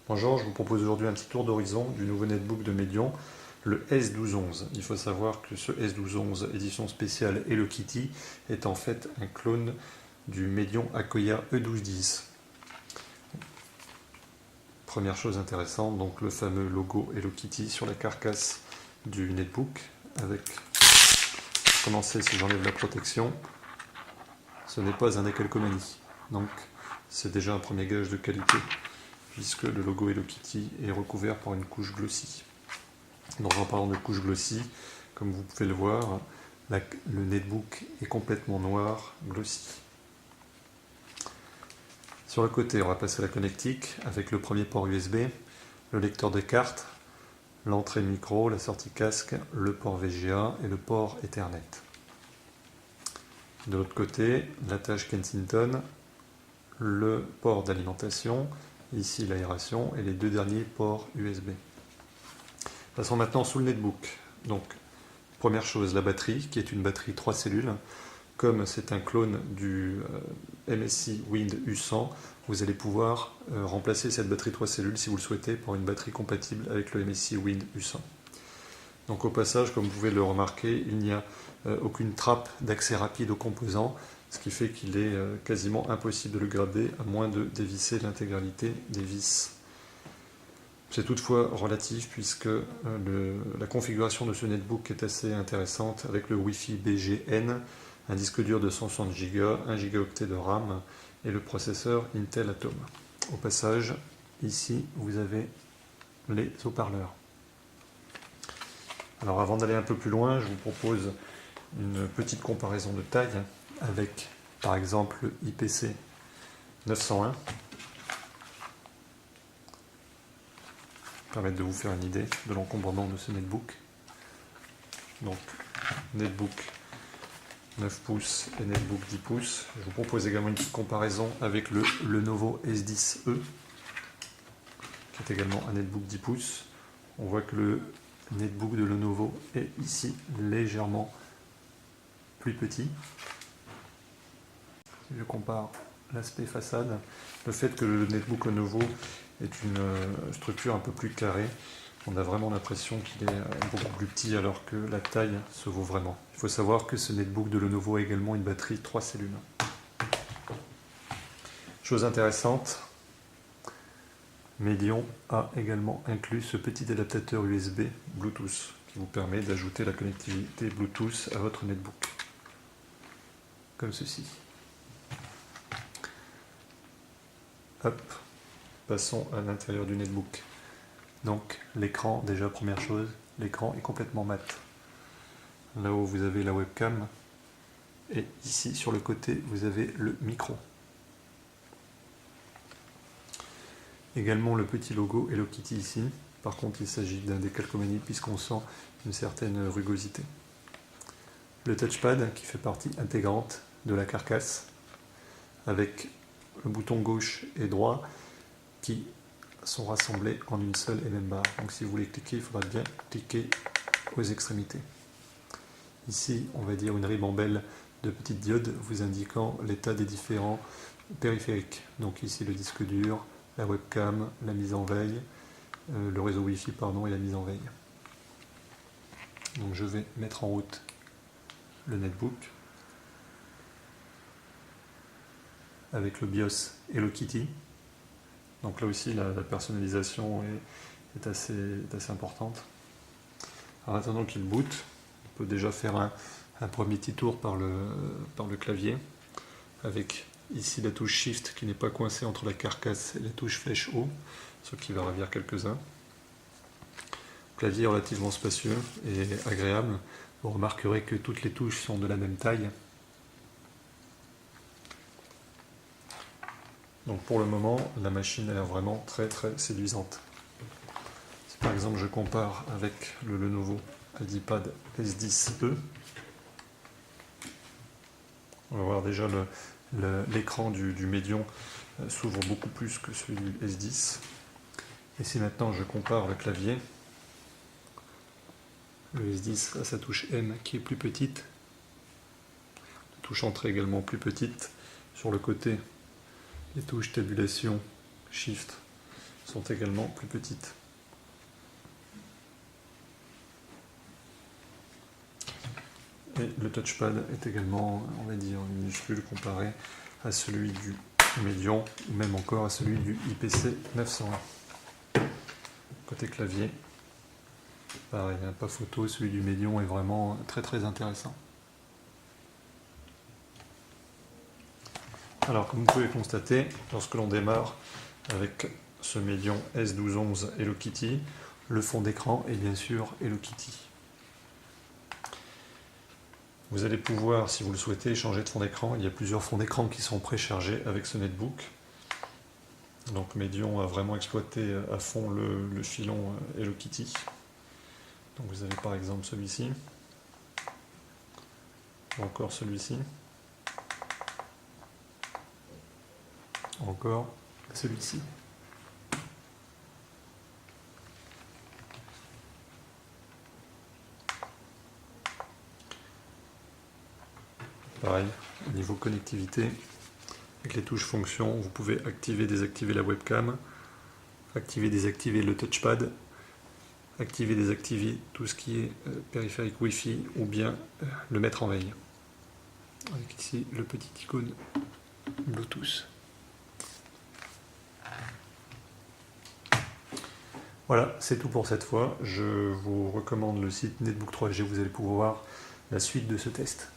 Bonjour, je vous propose aujourd'hui un petit tour d'horizon du nouveau netbook de Medion, le S1211. Il faut savoir que ce S1211 édition spéciale Hello Kitty est en fait un clone du Medion Akoya E1210. Première chose intéressante, donc le fameux logo Hello Kitty sur la carcasse du netbook. Avec, pour commencer, si j'enlève la protection, ce n'est pas un décalcomanie. Donc c'est déjà un premier gage de qualité, puisque le logo Hello Kitty est recouvert par une couche glossy. Donc en parlant de couche glossy, comme vous pouvez le voir, le netbook est complètement noir, glossy. Sur le côté, on va passer à la connectique avec le premier port USB, le lecteur de cartes, l'entrée micro, la sortie casque, le port VGA et le port Ethernet. De l'autre côté, l'attache Kensington, le port d'alimentation, ici l'aération et les deux derniers ports USB. Passons maintenant sous le netbook. Donc, première chose, la batterie, qui est une batterie 3 cellules. Comme c'est un clone du MSI Wind U100, vous allez pouvoir remplacer cette batterie 3 cellules si vous le souhaitez par une batterie compatible avec le MSI Wind U100. Donc au passage, comme vous pouvez le remarquer, il n'y a aucune trappe d'accès rapide aux composants, ce qui fait qu'il est quasiment impossible de le grader à moins de dévisser l'intégralité des vis. C'est toutefois relatif puisque la configuration de ce netbook est assez intéressante avec le Wi-Fi BGN, un disque dur de 160 Go, 1 Go de RAM et le processeur Intel Atom. Au passage, ici vous avez les haut-parleurs. Alors avant d'aller un peu plus loin, je vous propose une petite comparaison de taille avec par exemple le IPC 901. Permettre de vous faire une idée de l'encombrement de ce netbook. Donc, netbook 9 pouces et netbook 10 pouces. Je vous propose également une petite comparaison avec le Lenovo S10e, qui est également un netbook 10 pouces. On voit que le netbook de Lenovo est ici légèrement plus petit. Si je compare l'aspect façade, le fait que le netbook Lenovo est une structure un peu plus carrée, on a vraiment l'impression qu'il est beaucoup plus petit alors que la taille se vaut vraiment. Il faut savoir que ce netbook de Lenovo a également une batterie 3 cellules. Chose intéressante, Medion a également inclus ce petit adaptateur USB Bluetooth qui vous permet d'ajouter la connectivité Bluetooth à votre netbook. Comme ceci. Hop, passons à l'intérieur du netbook. Donc l'écran, déjà première chose, l'écran est complètement mat. Là-haut vous avez la webcam et ici sur le côté vous avez le micro. Également le petit logo Hello Kitty ici. Par contre il s'agit d'un décalcomanie puisqu'on sent une certaine rugosité. Le touchpad qui fait partie intégrante de la carcasse avec le bouton gauche et droit qui sont rassemblés en une seule et même barre. Donc si vous voulez cliquer, il faudra bien cliquer aux extrémités. Ici, on va dire une ribambelle de petites diodes vous indiquant l'état des différents périphériques. Donc ici le disque dur, la webcam, la mise en veille, le réseau Wi-Fi et la mise en veille. Donc je vais mettre en route le netbook avec le BIOS Hello Kitty. Donc là aussi la personnalisation est assez importante. En attendant qu'il boot, on peut déjà faire un premier petit tour par le clavier, avec ici la touche Shift qui n'est pas coincée entre la carcasse et la touche flèche haut, ce qui va ravir quelques-uns. Clavier relativement spacieux et agréable. Vous remarquerez que toutes les touches sont de la même taille. Donc pour le moment, la machine a l'air vraiment très séduisante. Si par exemple je compare avec le Lenovo AdiPad S10e, on va voir déjà l'écran du Medion s'ouvre beaucoup plus que celui du S10. Et si maintenant je compare le clavier, le S10 a sa touche M qui est plus petite, la touche entrée également plus petite, sur le côté les touches tabulation Shift sont également plus petites. Et le touchpad est également, on va dire, minuscule comparé à celui du Medion, ou même encore à celui du IPC 901. Côté clavier, pareil, pas photo, celui du Medion est vraiment très très intéressant. Alors, comme vous pouvez constater, lorsque l'on démarre avec ce Medion S1211 Hello Kitty, le fond d'écran est bien sûr Hello Kitty. Vous allez pouvoir, si vous le souhaitez, changer de fond d'écran. Il y a plusieurs fonds d'écran qui sont préchargés avec ce netbook. Donc Medion a vraiment exploité à fond le filon Hello Kitty. Donc vous avez par exemple celui-ci, ou encore celui-ci, encore celui-ci. Pareil, au niveau connectivité, avec les touches fonctions, vous pouvez activer, désactiver la webcam, activer, désactiver le touchpad, activer, désactiver tout ce qui est périphérique Wi-Fi ou bien le mettre en veille. Avec ici le petit icône Bluetooth. Voilà, c'est tout pour cette fois. Je vous recommande le site Netbook 3G, vous allez pouvoir voir la suite de ce test.